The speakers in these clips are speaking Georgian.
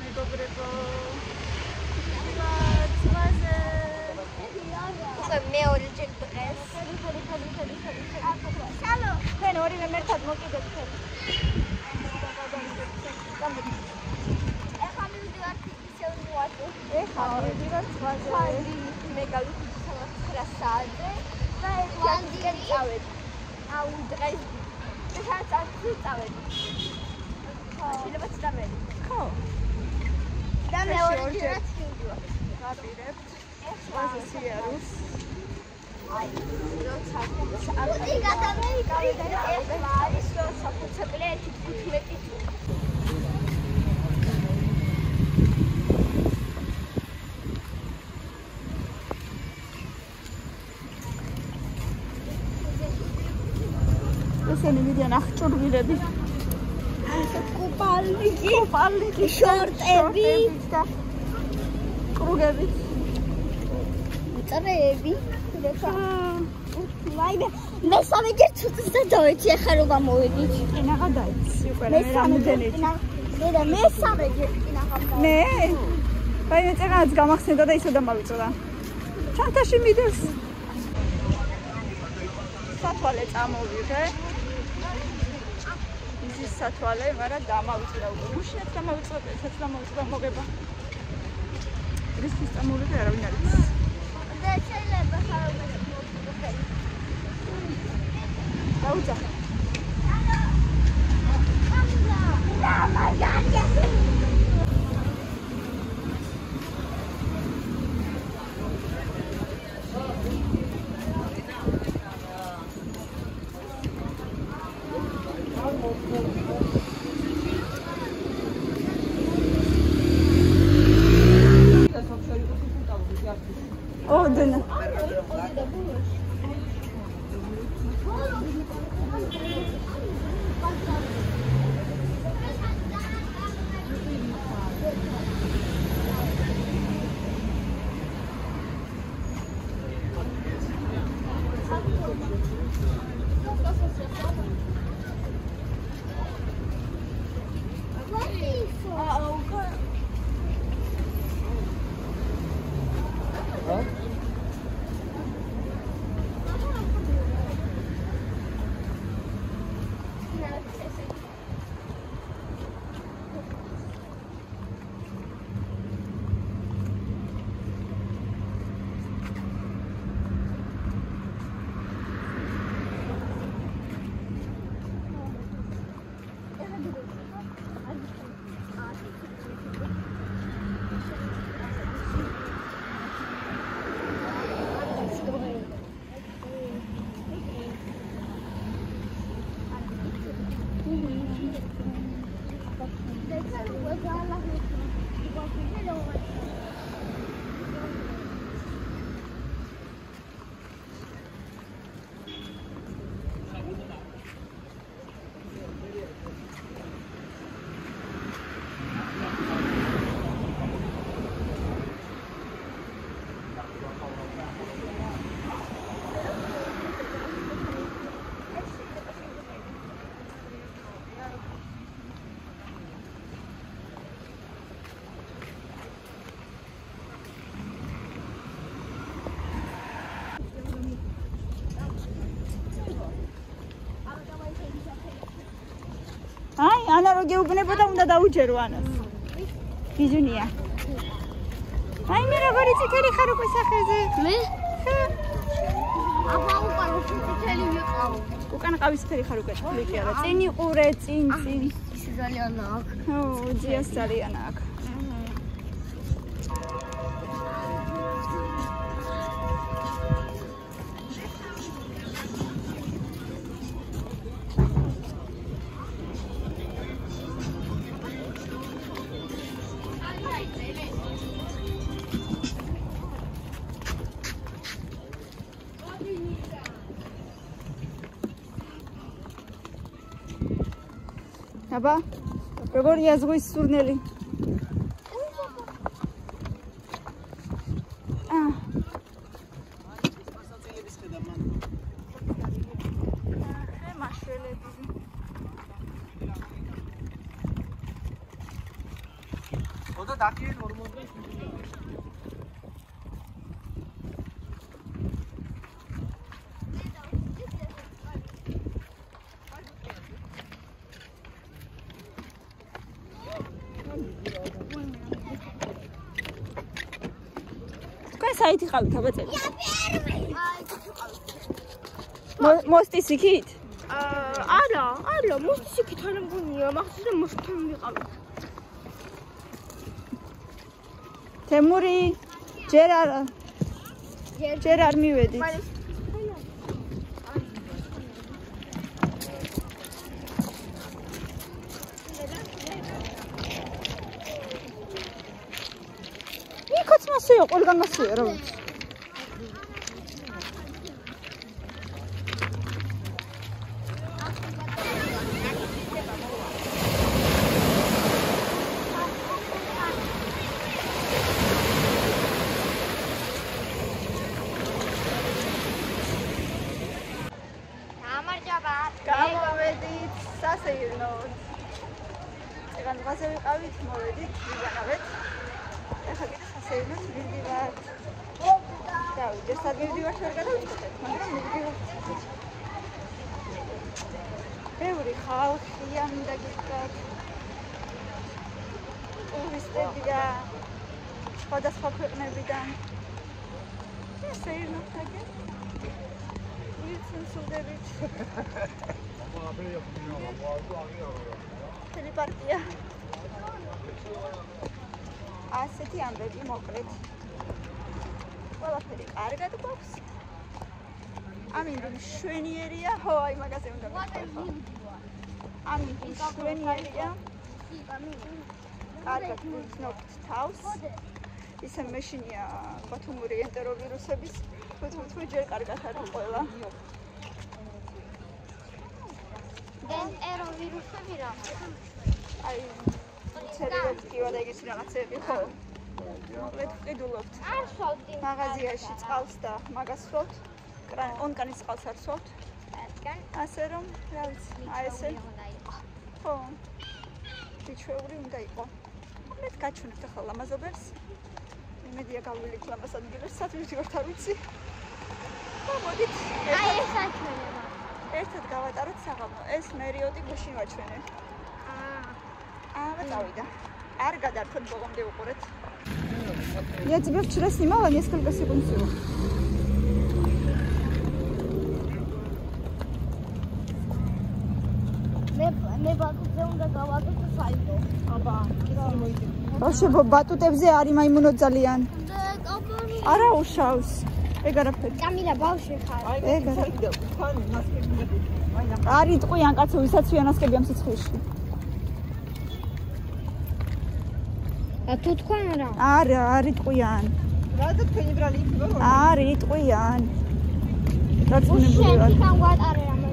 მეგობრებო. ზღვაზე. მეორე ჯერ დღეს. სალო. თქვენ ორივე მერთად მოკიდეთ თქვენ. ეხლა მივდივართ ისევ მოაწო. ეხლა მივდივართ ზღვაზე. მე გავიქცევ 9 საათზე და ეხლა წავედ. აუ დღეს საათზე წავედ. შეიძლება წავედ. ხო. და მეორე ჯერაც მივდივართ. ვაპირებთ. ზღვაზე სიარულს. აი, როცა აი გადამეიკავე და ეხლა არის როცა ფუცებლეთი 15 წუთი. ესენი მიდიან ახჭურვილები. კუპალნიკი, შორტები და კრუგები. წრეები. მესამე ჯერ ცუცსა დავეცი ახლა რომ გამოვედით. ყინაღა დაიცი უკვე მე რამდენიც. მე მესამე ჯერ ყინაღა. მე? აი მე წეგანაც გამახსენდა და ისე დამავიწოდა. ჩანთაში მიდეს. სათვალე წამოვიღე. ის სათვალე, მაგრამ დამავიწდა უკვე. უშინაც დამავიწდა, ესაც დამავიწდა მოგება. რისთვის წამოვიღე არავინ არ იცის. და შეიძლება ხარობეს მოვიდეთ. დაუძახე. Odin. Ai, Ana რო გეუბნებოდა უნდა დაუჯერო ანას. ბიჟუნია. Ai, მე როგორი წითელი ხარ უკვე სახეზე? მე? აბა უკან წითელი ვიყავ. უკან ყავისფერი ხარ უკვე წითელი არა. წინ იყურე, წინ. ის ძალიან აქვს. ო, ძიას ძალიან აქვს. აბა, როგორია ზღვის სურნელი? ხოდა დაკიეთ 40. საითი ყავით აბაწელი? მოსტის იქით? არა, მოსტის იქით არ მგონია, მაგას მოსთან ვიყავით. თემური ჯერ არ მივედით. მასეო ყველგან მასეო რა ვიცი. გამოვედით სასეირნოდ. ეგან დღეს ვიყავით, მოვედით, ვიგანავეთ. ეხლა კიდე სასეირნოდ მივდივართ. დავიდე, სად მივდივართ ვერ გადავწყვეტეთ, მაგრამ მივდივართ. ბევრი ხალხია, მინდა გითხრათ. ტურისტებია სხვადასხვა ქვეყნებიდან. სასეირნოდ თაგე. სულდებით. ტელეპარტია. ასეთი ამბები მოკლედ. ყველაფერი კარგად გვაქვს. ამინდი მშვენიერია, ხო, აი მაგაზე უნდა გითხრა. ამინდი მშვენიერია. კარგად ვიცნობთ თავს. ისე მეშინია ბათუმური ენტეროვირუსების თუ ჯერ კარგად არის ყველა. ენტეროვირუსები რა? აი ცერებია და ეგეთი რაღაცები ხო? მოკლედ ვყიდულობთ. არ შევდი. მაღაზიაში წყალს და მაგას ვსვავთ. ონკანის წყალს არ ვსვავთ. ასე რომ, რა ვიცი, აი ესე. ხო. ბიჭვეული უნდა იყო. მოკლედ გაჩვენებთ ახლა ლამაზობებს. იმედია გავვილით ლამაზ ადგილებს, სად ვივდივართ არ ვიცი. მოდით. აი ეს აჩვენება. ერთად გავატაროთ საღამო. ეს მერიოდი გუშინ ვაჩვენე. წავიდა. არ გადარქოთ ბოლომდე უყურეთ. Я тебя вчера снимала несколько секунд всего. მე ბატუტზე უნდა გავაკეთო საიტო. აბა, ისე მოიდი. ბავშვი, ბატუტებზე არის მაიმუნო ძალიან. არა უშავს. ეგ არაფერი. კამილა ბავშვი ხარ. ეგ არა. არის ტყვიან კაცო, ვისაც ვიანასკები ამ სიცხეში. თუ თქვენ რა? არა, არის ტყვიან. რატო თქვენი ბრალი იქნება? არის ტყვიან. დაწუნებული ვარ. შენ ვატარე რა მე.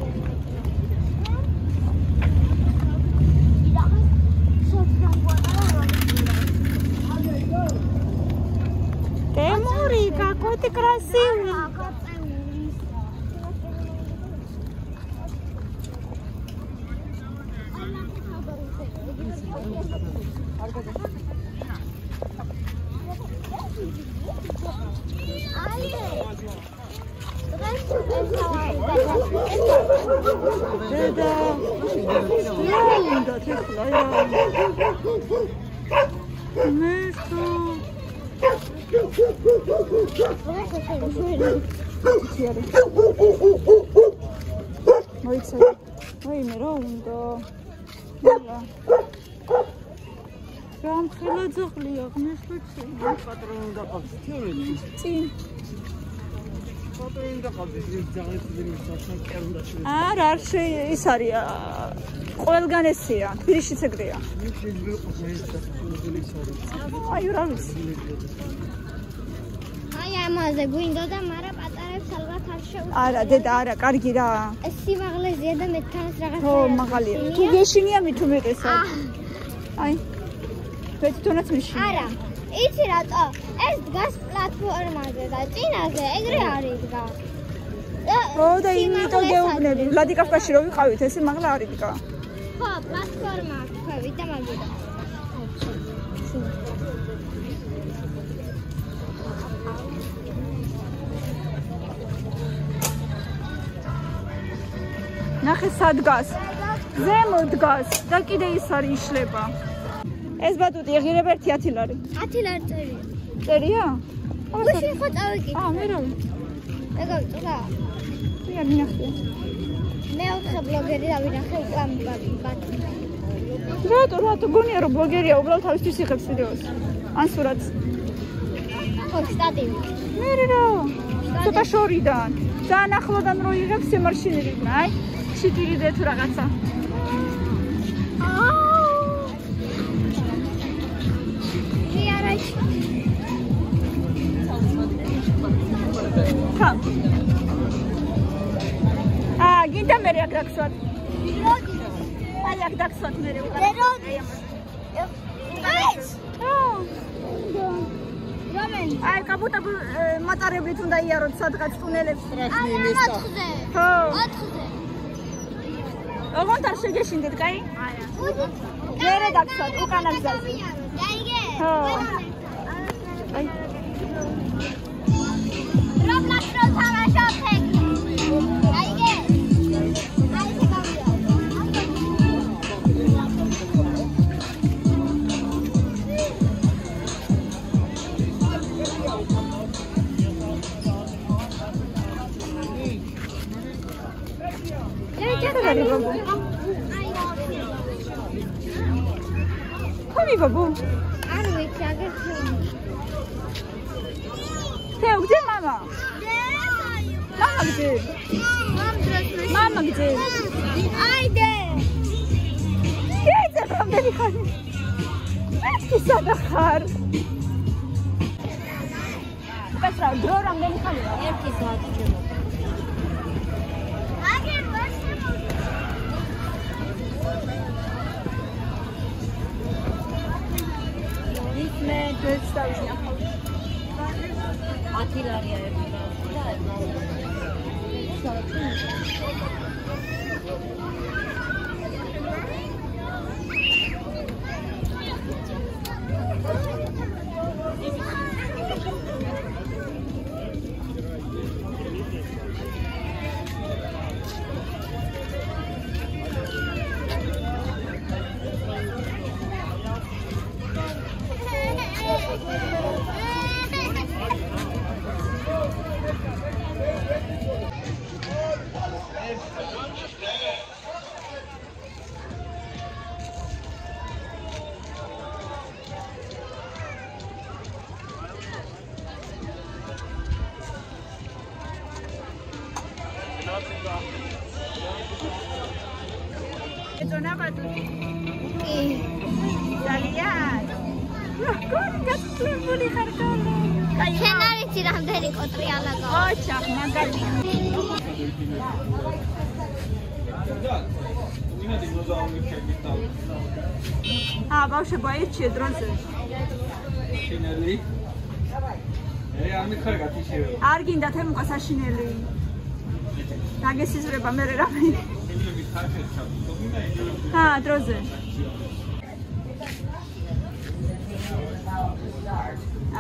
Темури, какой ты красивый. Ой, миронда. Прям ხელაძაღლია, მიხუცი. პატრონი დაყავს, თეორეთი. წინ. პატრონი დაყავს, ის ძაღლები სასან კერუნდა შე. არა, არ ის არის ყველგან ესეა, თბილისშიც ეგრეა. შეიძლება ყოფნა ეს დასასრულებელი ის არის. აი, რა ვიცი. აი ამაზე გვინდოდა, მაგრამ პატარებს ალბათ არ შეუძლია. არა, დედა, არა, კარგი რა. ეს სიმაღლეზეა და მე თანაც რაღაცა. ხო, მაღალია. თუ გეშინია მით უმეტესად. აი. მე თვითონაც მიშინია. არა. იცი რატო? ეს დგას პლატფორმაზე და წინაზე ეგრე არის დგა. ხო, და იმიტომ გეუბნები, ვლადიკავკაზში რო ვიყავით, ესე მაღლა არის დგა. ხო, პლატფორმა ქვევით და მაგიდა. ნახე სად დგას. ზემოთ დგას და კიდე ის არის იშლება. ეს ბატუტი ღირებ 10 ლარი. 10 ლარი წერია. წერია? გუშინ ხო წავიკითხე. მე რა. ეგ რა. მე არ მინახე. მეოთხე ბლოგერი დავინახე უკან ბატონი. რატო გონია რომ ბლოგერია უბრალოდ თავისთვის იღებს ვიდეოს ან სურათს ხო სტატივი მე რა ცოტა შორიდან ძალიან ახლოდან რო იღებს სიმარშინიდან აი ჩიტირიდე თუ რაღაცა გინდა მე რა გაქცევთ აი აქ დაგსვათ მე რა აი კაპუტა მატარებლით უნდა იაროთ სადღაც ტუნელებს ხო 4-ზე ოღონდ არ შეგეშინდეთ კაი მე რა დაგსვათ უკანა გზაზე ხო აი რომლას რო თამაშობთ ბაბუ არ ვიცი აგერ თე უგდე მამა გძე მამა გძე აიდე ეცა რამდენი ხანი მეთქი სადა ხარ პეტრა დრო რამდენი ხანია 1 საათი აგერ მე დეცდავი ახლა 10 ლარია ერთი ეწონა ბატონი კი ძალიან როგორი გასწრებული ხარ კოლო შენ არ იცი რამდენი კოტრი ალაგა ოჩა მაგალია ბავშვებო აირჩიე დროზე შინელი არ მიხარ გათიშევ არ გინდა თემუკა საშინელი დაგესიზრება მე რამე დროზე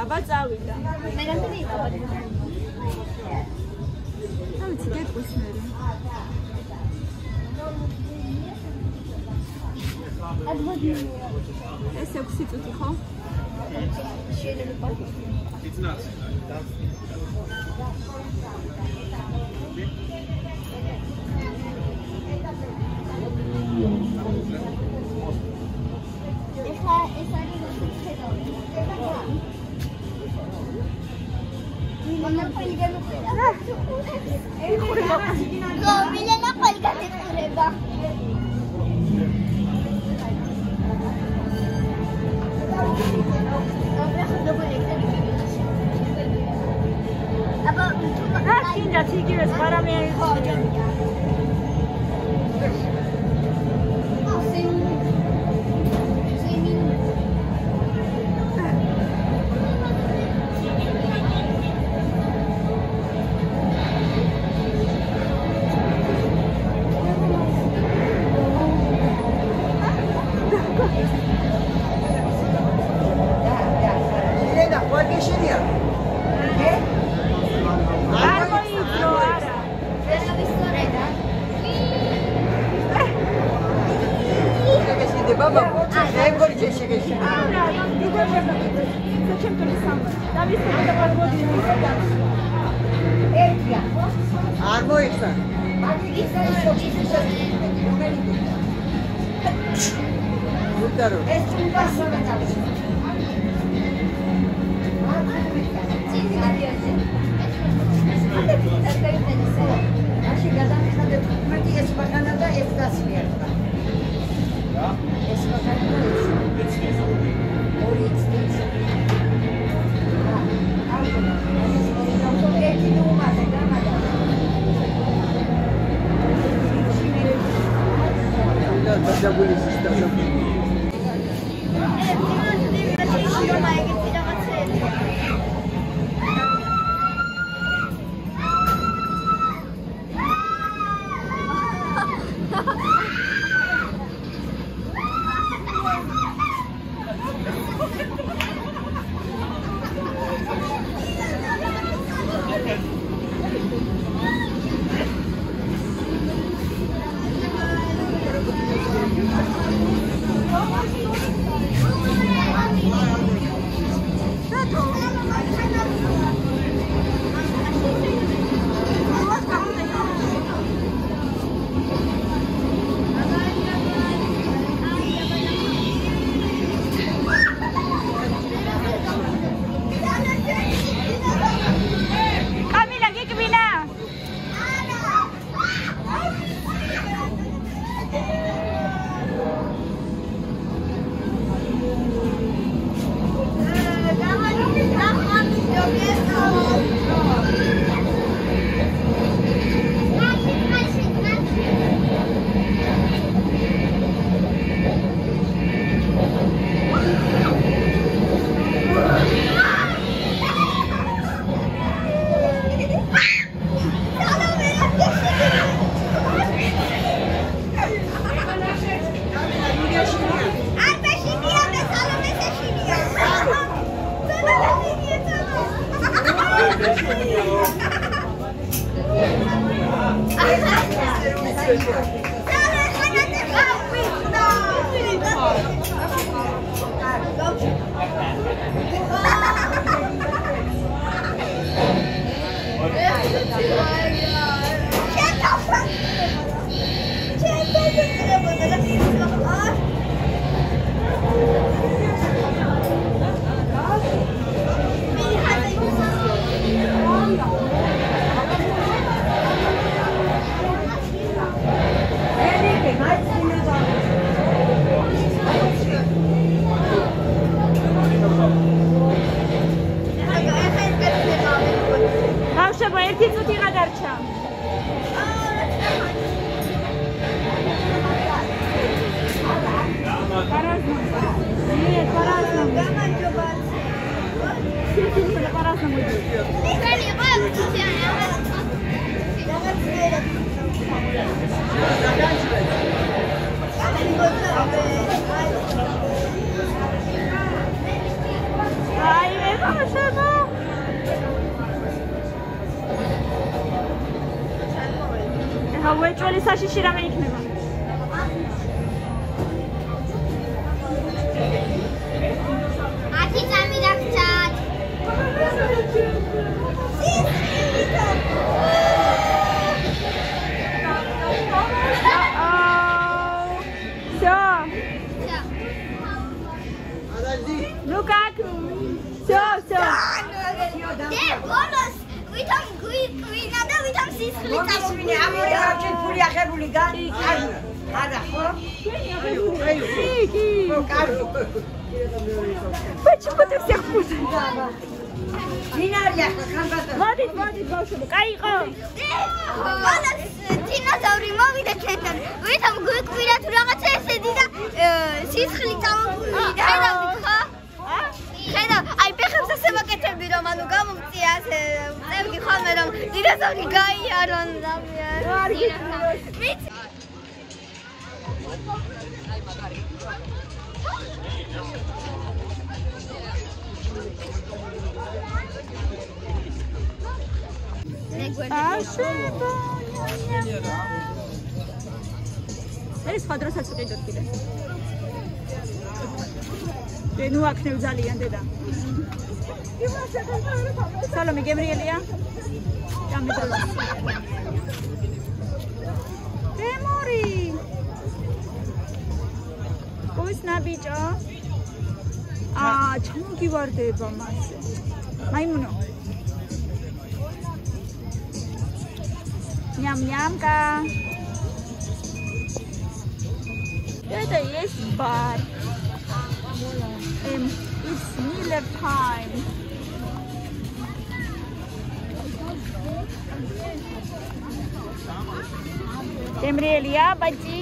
აბა წავიდა მე რამდენი იყავ ავიცი გეტყვის მე ეს 6 წუთი ხო? It's not. ჩემთვის სამი. და ვიცი და პარბოდი მისდა. ერთია. არ მოიხსნა. მაგ ის ის უտარო. ეს თუნდასაა დავი. მაშინ გადამიხადეთ 15 ეს ბაღანა და ეს გასვიერდა. რა? ეს ბაღანა და ეს. ორი წლის. დაგვილის დაგვილის ვეჭველი საშიში რამე იქნება. ათი წამი დაგჭათ. Всё. Подожди. Ну как? Всё. ბოლოს ვითომ გვინა და ვითომ სისხლი მოგისმინე ამორი არჩენ ფული ახებული არა ხო? Почему ты всех путаешь? დინარია ხანბატა. მოდით ბავშვები, კაიყო. ბოლოს დინოზავრი მოვიდა ჩვენთან. ვითომ გვიკვირა თუ რაღაცა ესეთი და სისხლი წამოგვივიდა. ხედავთ ხო? ხედავ, აი ფეხებს ასე ვაკეთებდი რომ ანუ გამომწია ასე წევდი ხოლმე რომ დინოზავრი გაიარონ და არ ვიცი. ეს სხვა დროსაც ვიყიდოთ კიდე. ნუ აქნევ ძალიან დედა. სალომე გებრიელია? გამიძალე. ემორი. უსნა ბიჭო. ჩამოგივარდება მასე. მაიმუნო. Nyam-nyamka. Dada, yes, but it's Miller time. Temrelia, bachi.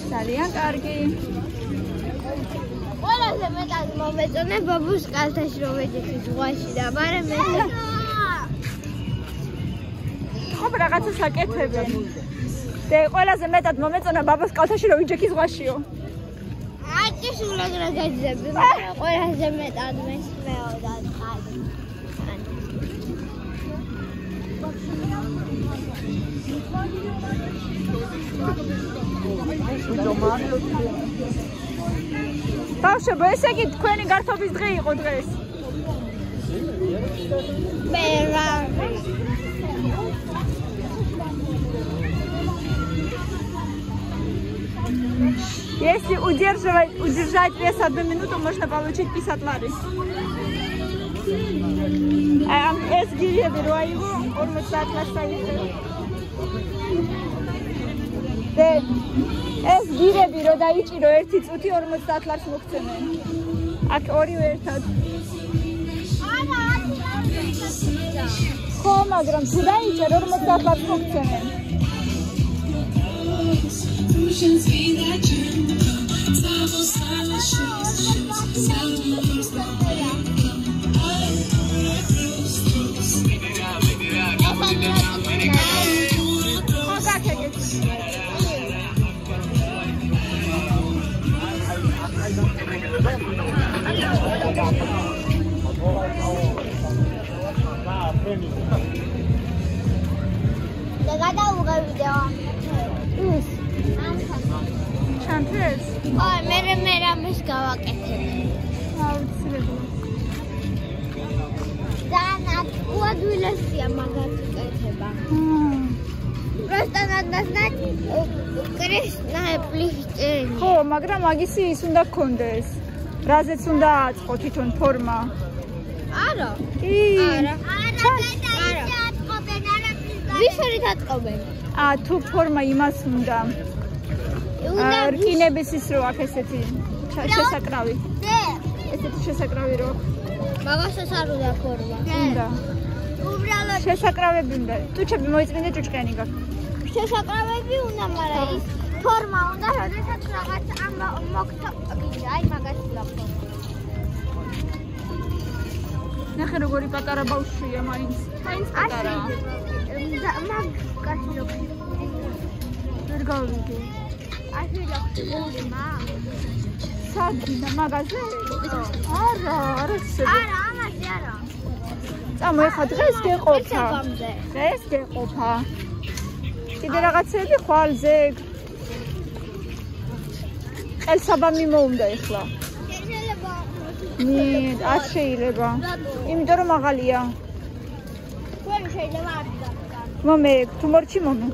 Salian kargi. Ola se metas movetone babus kaltash ro vejekis zgwashi da mare me ხომ რაღაცა საკეთებენ. და ყველაზე მეტად მომეწონა ბაბას კალთაში რომ ვიჯექი ზღვაშიო. აჭი სულად რა გაძები. ყველაზე მეტად მესმეოდა ხალი. ბავშვებო, ესე იგი თქვენი გართობის დღე იყო დღეს. მე რა Если удержать вес 1 минуту, можно получить 50 лари. Es giriები რო აიღო 50 ლარს. და ეს გირები რო დაიჭირო 1 წუთი 50 ლარს მოგცემენ. აქ ორივე ერთად. ხო, მაგრამ თუ დაიჭერ 50 ლარს მოგცემენ. Chantres. Oh, მე რამეს გავაკეთებ. აუცილებლად. უადვილესია მაგათი კეთება. Просто надо знать крест на плихтень. ხო, მაგრამ მაგისი ის უნდა გქონდეს. რაზეც უნდა აწყო თვითონ ფორმა. არა. არა. ვისორით აწყობენ? თუ ფორმა იმას უნდა. რკინების ის რო აქ ესეთი შესაკრავი. ესეთი შესაკრავი რო. მაგასაც არ უნდა ფორმა. უნდა. უბრალოდ შესაკრავები უნდა. ტუჩები მოიწმინდე ჭუჭყენი გაქვს. შესაკრავები უნდა, მაგრამ ის ფორმა უნდა, როდესაც რაღაც მოგთხოვია, აი მაგას ლაპტოპი. ნახე როგორი პატარა ბავშვია მაინც. მაინც პატარა. მაგ კაცი ვერ გავიგე. ასე ლაპტოპმა. სადა მაგაზე? არა, არა შეიძლება. არა, ამაზე არა. წამოეხა დღეს გეყოფა. დღეს გეყოფა. კიდე რაღაცები ხვალზე. ყელსაბამი მოუნდა ეხლა. შეიძლება. არ შეიძლება. იმიტომ რომ მაღალია. თქვენ შეიძლება არ დაგკარგოთ. მომე, თუ მორჩი მომე.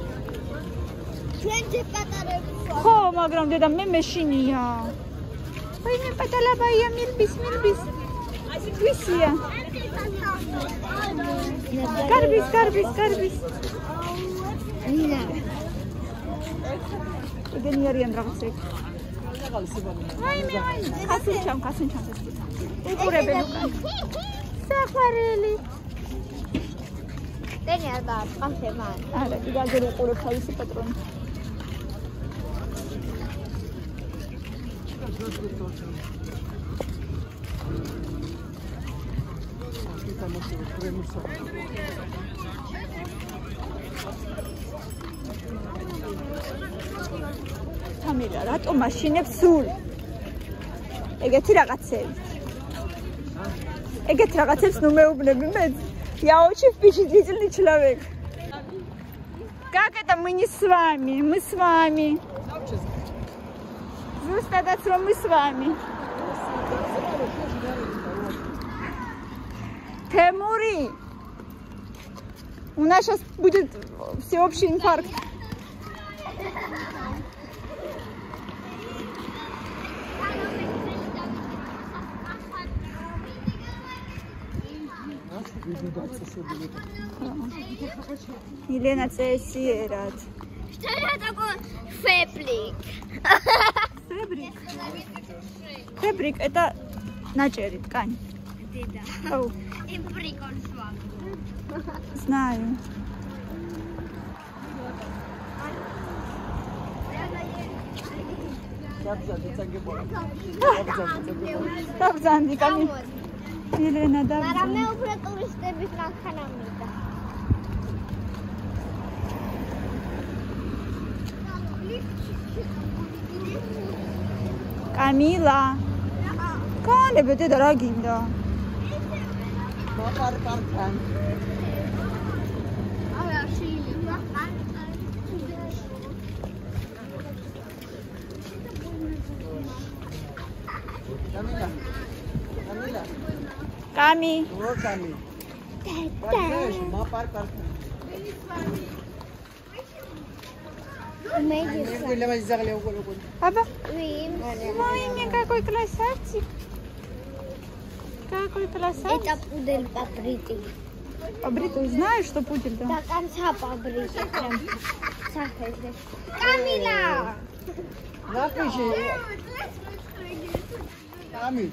ჩვენ პატარები ვარ. ხო, მაგრამ დედა მე მეშინია. აი მე პატალაბაია მილბის. ასე ქვისია. გარბის. ნა. ეგენი არიან რაღაცები. აი მე კასინჩამ ეს. უყურებენ უკან. საყვარელი. დენი არ გაყავსე მან. არა, კიდევ უყურებ თავისი პატრონი. თამილა, რატო მაშინებს სულ? ეგეთი რაღაცებს ნუ მეუბნები მე. Я очень впечатлительный человек. Как это мы не с вами? Мы с вами. Зустадать, что мы с вами. У нас сейчас будет всеобщий инфаркт. Елена Цесират. Что это такое фабрик? Фабрик это начали ткань. Да. Оу, И прикол с вами. знаю. Dabzandi, Kami. Елена, მაგრამ მე dabzandi. უფრო ტურისტების მანქანა მინდა. Камила. Калебе, ты дорогинда. მოპარპართან. არა, შეიძლება. Камила. Камила. Ками. რო კამი. დაგეშ მოპარპართან. მე მეგვილება იზაღლე უყოლო. Аба. ვიმ. Ой, какой красавчик. Какой красавчик. Это пудель паприки. Ты знаешь, что пудель, да? Да, конца паприки прям. Сахарный. Камила! ნახიში. კამი.